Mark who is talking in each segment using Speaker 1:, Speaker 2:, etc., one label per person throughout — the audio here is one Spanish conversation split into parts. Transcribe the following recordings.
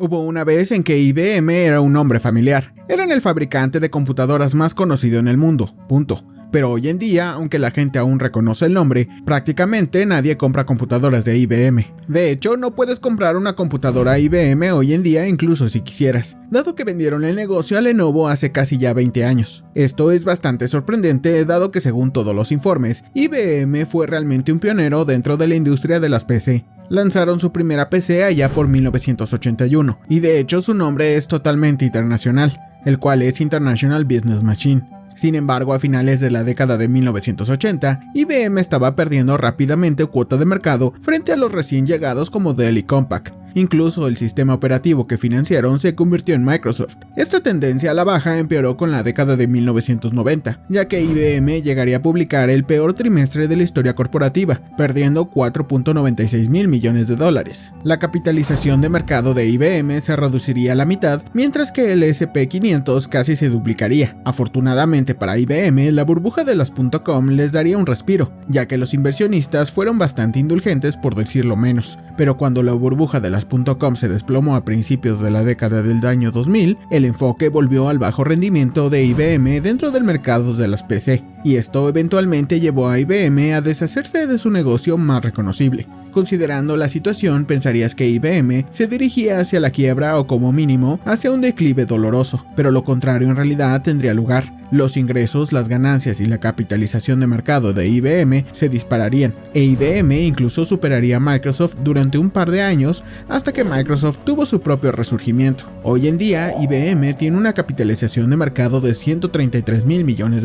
Speaker 1: Hubo una vez en que IBM era un nombre familiar. Eran el fabricante de computadoras más conocido en el mundo, punto. Pero hoy en día, aunque la gente aún reconoce el nombre, prácticamente nadie compra computadoras de IBM. De hecho, no puedes comprar una computadora IBM hoy en día incluso si quisieras, dado que vendieron el negocio a Lenovo hace casi ya 20 años. Esto es bastante sorprendente, dado que según todos los informes, IBM fue realmente un pionero dentro de la industria de las PC. Lanzaron su primera PC allá por 1981, y de hecho su nombre es totalmente internacional, el cual es International Business Machine. Sin embargo, a finales de la década de 1980, IBM estaba perdiendo rápidamente cuota de mercado frente a los recién llegados como Dell y Compaq. Incluso el sistema operativo que financiaron se convirtió en Microsoft. Esta tendencia a la baja empeoró con la década de 1990, ya que IBM llegaría a publicar el peor trimestre de la historia corporativa, perdiendo $4.96 mil millones. La capitalización de mercado de IBM se reduciría a la mitad, mientras que el S&P 500 casi se duplicaría. Afortunadamente para IBM, la burbuja de las .com les daría un respiro, ya que los inversionistas fueron bastante indulgentes por decirlo menos. Pero cuando la burbuja de las .com se desplomó a principios de la década del año 2000, el enfoque volvió al bajo rendimiento de IBM dentro del mercado de las PC, y esto eventualmente llevó a IBM a deshacerse de su negocio más reconocible. Considerando la situación, pensarías que IBM se dirigía hacia la quiebra o como mínimo hacia un declive doloroso, pero lo contrario en realidad tendría lugar. Los ingresos, las ganancias y la capitalización de mercado de IBM se dispararían, e IBM incluso superaría a Microsoft durante un par de años hasta que Microsoft tuvo su propio resurgimiento. Hoy en día, IBM tiene una capitalización de mercado de $133 mil millones,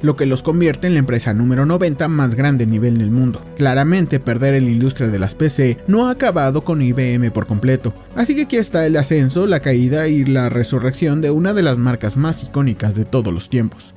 Speaker 1: lo que los convierte en la empresa número 90 más grande a nivel del mundo. Claramente, perder en la industria de las PC no ha acabado con IBM por completo, así que aquí está el ascenso, la caída y la resurrección de una de las marcas más icónicas de todos los tiempos.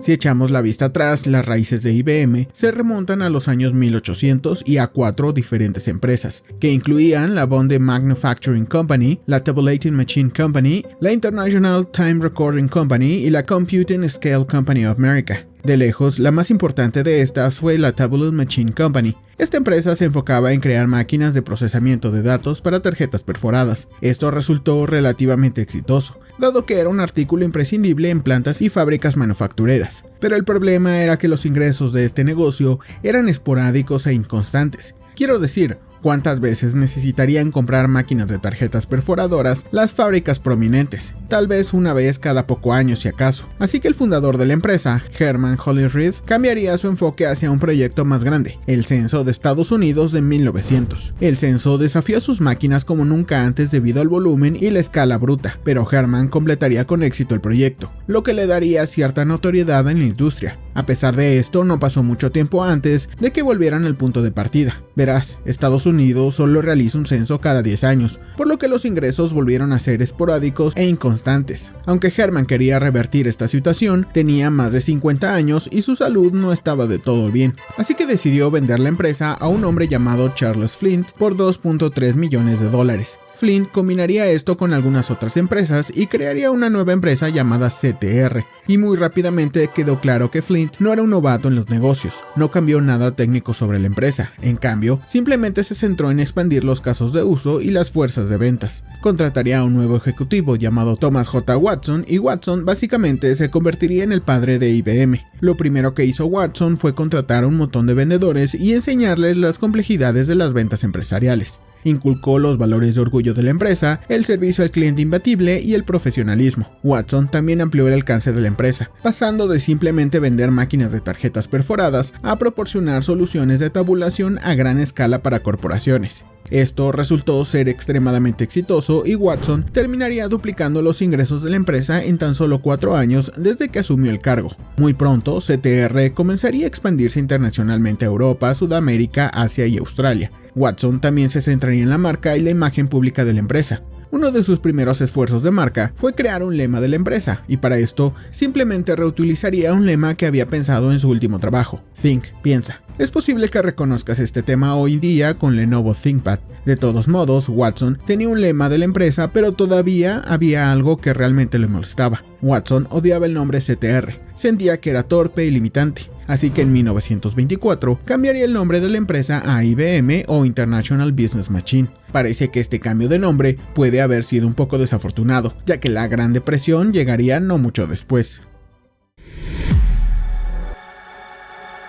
Speaker 1: Si echamos la vista atrás, las raíces de IBM se remontan a los años 1800 y a 4 diferentes empresas, que incluían la Bond Manufacturing Company, la Tabulating Machine Company, la International Time Recording Company y la Computing Scale Company of America. De lejos, la más importante de estas fue la Tabulating Machine Company. Esta empresa se enfocaba en crear máquinas de procesamiento de datos para tarjetas perforadas. Esto resultó relativamente exitoso, dado que era un artículo imprescindible en plantas y fábricas manufactureras. Pero el problema era que los ingresos de este negocio eran esporádicos e inconstantes. Quiero decir, ¿cuántas veces necesitarían comprar máquinas de tarjetas perforadoras las fábricas prominentes? Tal vez una vez cada poco años si acaso. Así que el fundador de la empresa, Herman Hollerith, cambiaría su enfoque hacia un proyecto más grande, el Censo de Estados Unidos de 1900. El censo desafió a sus máquinas como nunca antes debido al volumen y la escala bruta, pero Herman completaría con éxito el proyecto, lo que le daría cierta notoriedad en la industria. A pesar de esto, no pasó mucho tiempo antes de que volvieran al punto de partida. Verás, Estados Unidos solo realiza un censo cada 10 años, por lo que los ingresos volvieron a ser esporádicos e inconstantes. Aunque Herman quería revertir esta situación, tenía más de 50 años y su salud no estaba de todo bien, así que decidió vender la empresa a un hombre llamado Charles Flint por $2.3 millones. Flint combinaría esto con algunas otras empresas y crearía una nueva empresa llamada CTR, y muy rápidamente quedó claro que Flint no era un novato en los negocios, no cambió nada técnico sobre la empresa, en cambio, simplemente se centró en expandir los casos de uso y las fuerzas de ventas. Contrataría a un nuevo ejecutivo llamado Thomas J. Watson, y Watson básicamente se convertiría en el padre de IBM. Lo primero que hizo Watson fue contratar a un montón de vendedores y enseñarles las complejidades de las ventas empresariales. Inculcó los valores de orgullo de la empresa, el servicio al cliente imbatible y el profesionalismo. Watson también amplió el alcance de la empresa, pasando de simplemente vender máquinas de tarjetas perforadas a proporcionar soluciones de tabulación a gran escala para corporaciones. Esto resultó ser extremadamente exitoso y Watson terminaría duplicando los ingresos de la empresa en tan solo 4 años desde que asumió el cargo. Muy pronto, CTR comenzaría a expandirse internacionalmente a Europa, Sudamérica, Asia y Australia. Watson también se centraría en la marca y la imagen pública de la empresa. Uno de sus primeros esfuerzos de marca fue crear un lema de la empresa, y para esto simplemente reutilizaría un lema que había pensado en su último trabajo: Think, piensa. Es posible que reconozcas este tema hoy en día con Lenovo ThinkPad. De todos modos, Watson tenía un lema de la empresa, pero todavía había algo que realmente le molestaba. Watson odiaba el nombre CTR. sentía que era torpe y limitante, así que en 1924 cambiaría el nombre de la empresa a IBM o International Business Machine. Parece que este cambio de nombre puede haber sido un poco desafortunado, ya que la Gran Depresión llegaría no mucho después.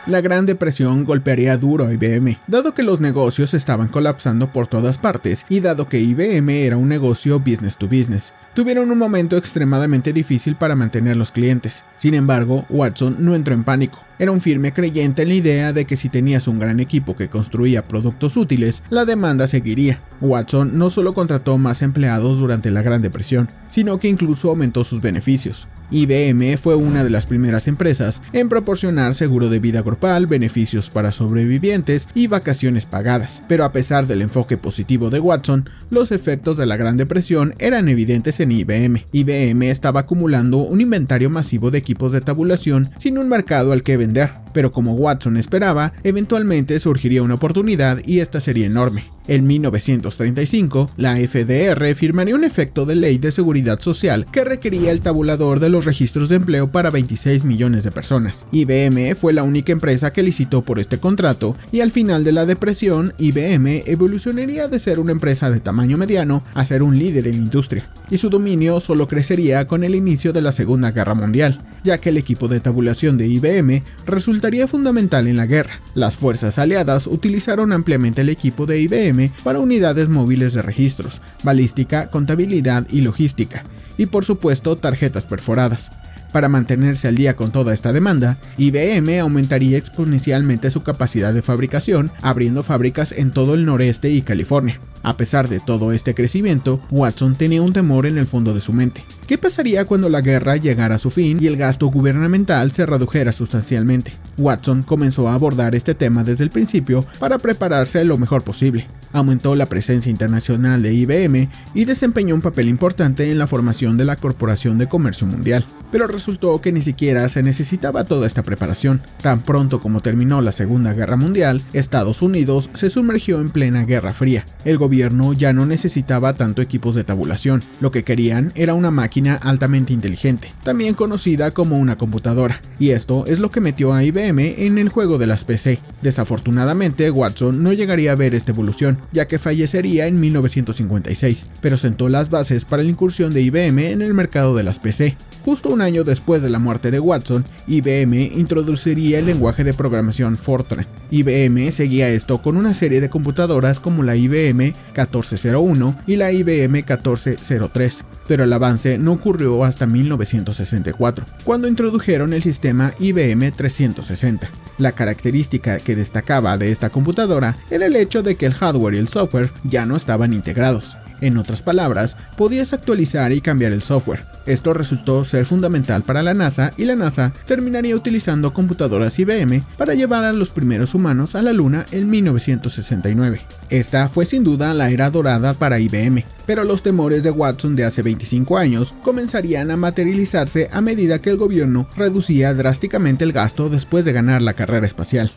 Speaker 1: La Gran Depresión golpearía duro a IBM, dado que los negocios estaban colapsando por todas partes y dado que IBM era un negocio business to business. Tuvieron un momento extremadamente difícil para mantener los clientes. Sin embargo, Watson no entró en pánico. Era un firme creyente en la idea de que si tenías un gran equipo que construía productos útiles, la demanda seguiría. Watson no solo contrató más empleados durante la Gran Depresión, sino que incluso aumentó sus beneficios. IBM fue una de las primeras empresas en proporcionar seguro de vida grupal, beneficios para sobrevivientes y vacaciones pagadas. Pero a pesar del enfoque positivo de Watson, los efectos de la Gran Depresión eran evidentes en IBM. IBM estaba acumulando un inventario masivo de equipos de tabulación sin un mercado al que vender, pero como Watson esperaba, eventualmente surgiría una oportunidad y esta sería enorme. En 1935, la FDR firmaría un efecto de ley de seguridad social que requería el tabulador de los registros de empleo para 26 millones de personas. IBM fue la única empresa que licitó por este contrato y al final de la depresión, IBM evolucionaría de ser una empresa de tamaño mediano a ser un líder en la industria, y su dominio solo crecería con el inicio de la Segunda Guerra Mundial, ya que el equipo de tabulación de IBM resultaría fundamental en la guerra. Las fuerzas aliadas utilizaron ampliamente el equipo de IBM para unidades móviles de registros, balística, contabilidad y logística, y por supuesto tarjetas perforadas. Para mantenerse al día con toda esta demanda, IBM aumentaría exponencialmente su capacidad de fabricación, abriendo fábricas en todo el noreste y California. A pesar de todo este crecimiento, Watson tenía un temor en el fondo de su mente. ¿Qué pasaría cuando la guerra llegara a su fin y el gasto gubernamental se redujera sustancialmente? Watson comenzó a abordar este tema desde el principio para prepararse lo mejor posible. Aumentó la presencia internacional de IBM y desempeñó un papel importante en la formación de la Corporación de Comercio Mundial. Pero resultó que ni siquiera se necesitaba toda esta preparación. Tan pronto como terminó la Segunda Guerra Mundial, Estados Unidos se sumergió en plena Guerra Fría. El gobierno ya no necesitaba tanto equipos de tabulación. Lo que querían era una máquina altamente inteligente, también conocida como una computadora, y esto es lo que metió a IBM en el juego de las PC. Desafortunadamente, Watson no llegaría a ver esta evolución, ya que fallecería en 1956, pero sentó las bases para la incursión de IBM en el mercado de las PC. Justo un año después de la muerte de Watson, IBM introduciría el lenguaje de programación Fortran. IBM seguía esto con una serie de computadoras como la IBM 1401 y la IBM 1403, pero el avance no ocurrió hasta 1964, cuando introdujeron el sistema IBM 360. La característica que destacaba de esta computadora era el hecho de que el hardware y el software ya no estaban integrados. En otras palabras, podías actualizar y cambiar el software. Esto resultó ser fundamental para la NASA y la NASA terminaría utilizando computadoras IBM para llevar a los primeros humanos a la Luna en 1969. Esta fue sin duda la era dorada para IBM, pero los temores de Watson de hace 25 años comenzarían a materializarse a medida que el gobierno reducía drásticamente el gasto después de ganar la carrera espacial.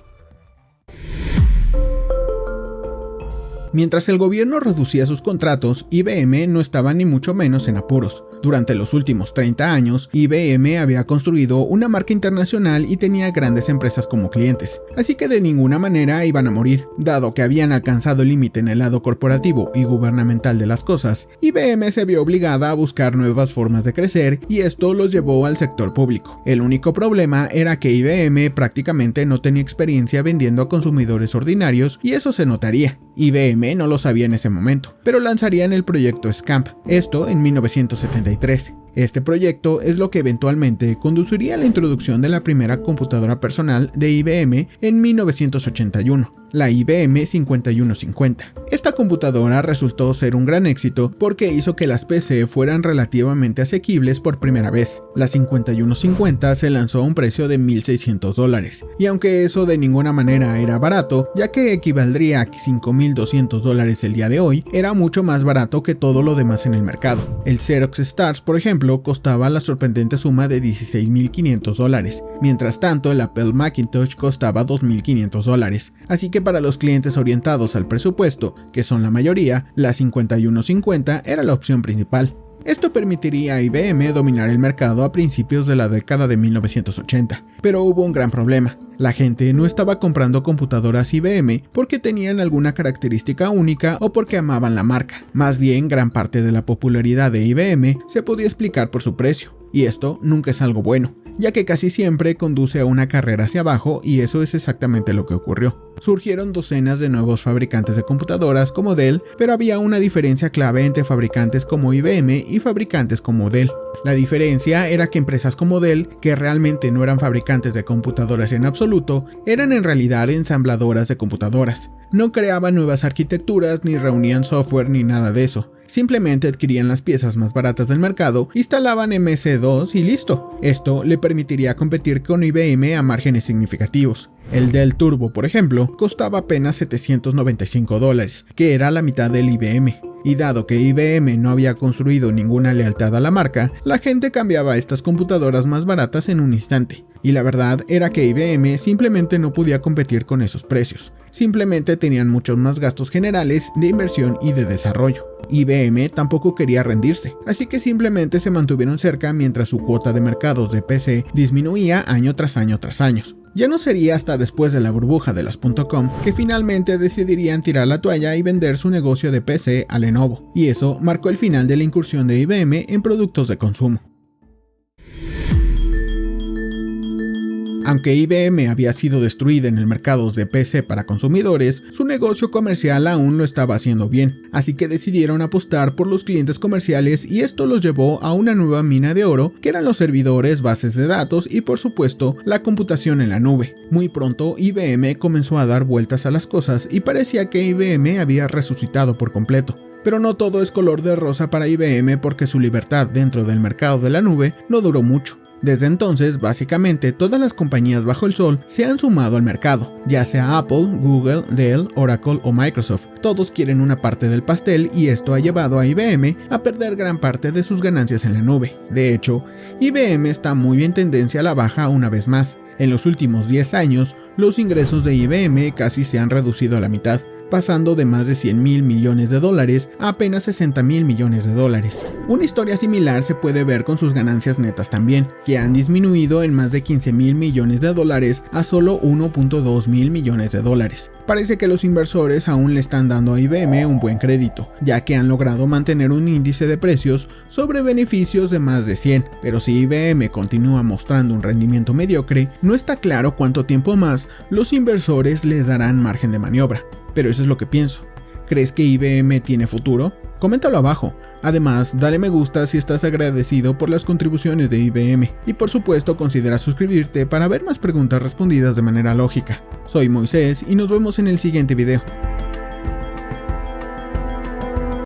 Speaker 1: Mientras el gobierno reducía sus contratos, IBM no estaba ni mucho menos en apuros. Durante los últimos 30 años, IBM había construido una marca internacional y tenía grandes empresas como clientes, así que de ninguna manera iban a morir. Dado que habían alcanzado el límite en el lado corporativo y gubernamental de las cosas, IBM se vio obligada a buscar nuevas formas de crecer y esto los llevó al sector público. El único problema era que IBM prácticamente no tenía experiencia vendiendo a consumidores ordinarios y eso se notaría. IBM no lo sabía en ese momento, pero lanzarían el proyecto SCAMP, esto en 1973. Este proyecto es lo que eventualmente conduciría a la introducción de la primera computadora personal de IBM en 1981, la IBM 5150. Esta computadora resultó ser un gran éxito porque hizo que las PC fueran relativamente asequibles por primera vez. La 5150 se lanzó a un precio de $1,600, y aunque eso de ninguna manera era barato, ya que equivaldría a $5,200 el día de hoy, era mucho más barato que todo lo demás en el mercado. El Xerox Stars, por ejemplo, costaba la sorprendente suma de $16,500, mientras tanto el Apple Macintosh costaba $2,500, así que para los clientes orientados al presupuesto, que son la mayoría, la 5150 era la opción principal. Esto permitiría a IBM dominar el mercado a principios de la década de 1980, pero hubo un gran problema. La gente no estaba comprando computadoras IBM porque tenían alguna característica única o porque amaban la marca. Más bien, gran parte de la popularidad de IBM se podía explicar por su precio, y esto nunca es algo bueno, ya que casi siempre conduce a una carrera hacia abajo, y eso es exactamente lo que ocurrió. Surgieron docenas de nuevos fabricantes de computadoras como Dell, pero había una diferencia clave entre fabricantes como IBM y fabricantes como Dell. La diferencia era que empresas como Dell, que realmente no eran fabricantes de computadoras en absoluto, eran en realidad ensambladoras de computadoras. No creaban nuevas arquitecturas, ni reunían software, ni nada de eso. Simplemente adquirían las piezas más baratas del mercado, instalaban MS2 y listo. Esto le permitiría competir con IBM a márgenes significativos. El Dell Turbo, por ejemplo, costaba apenas $795, que era la mitad del IBM. Y dado que IBM no había construido ninguna lealtad a la marca, la gente cambiaba estas computadoras más baratas en un instante. Y la verdad era que IBM simplemente no podía competir con esos precios. Simplemente tenían muchos más gastos generales de inversión y de desarrollo. IBM tampoco quería rendirse, así que simplemente se mantuvieron cerca mientras su cuota de mercados de PC disminuía año tras año tras año. Ya no sería hasta después de la burbuja de las .com que finalmente decidirían tirar la toalla y vender su negocio de PC a Lenovo, y eso marcó el final de la incursión de IBM en productos de consumo. Aunque IBM había sido destruida en el mercado de PC para consumidores, su negocio comercial aún lo estaba haciendo bien, así que decidieron apostar por los clientes comerciales, y esto los llevó a una nueva mina de oro, que eran los servidores, bases de datos y por supuesto la computación en la nube. Muy pronto IBM comenzó a dar vueltas a las cosas y parecía que IBM había resucitado por completo. Pero no todo es color de rosa para IBM, porque su libertad dentro del mercado de la nube no duró mucho. Desde entonces, básicamente todas las compañías bajo el sol se han sumado al mercado, ya sea Apple, Google, Dell, Oracle o Microsoft. Todos quieren una parte del pastel, y esto ha llevado a IBM a perder gran parte de sus ganancias en la nube. De hecho, IBM está muy en tendencia a la baja una vez más. En los últimos 10 años, los ingresos de IBM casi se han reducido a la mitad, pasando de más de $100.000 millones a apenas $60.000 millones. Una historia similar se puede ver con sus ganancias netas también, que han disminuido en más de $15.000 millones a solo $1.2 mil millones. Parece que los inversores aún le están dando a IBM un buen crédito, ya que han logrado mantener un índice de precios sobre beneficios de más de 100, pero si IBM continúa mostrando un rendimiento mediocre, no está claro cuánto tiempo más los inversores les darán margen de maniobra. Pero eso es lo que pienso. ¿Crees que IBM tiene futuro? Coméntalo abajo. Además, dale me gusta si estás agradecido por las contribuciones de IBM. Y por supuesto, considera suscribirte para ver más preguntas respondidas de manera lógica. Soy Moisés y nos vemos en el siguiente video.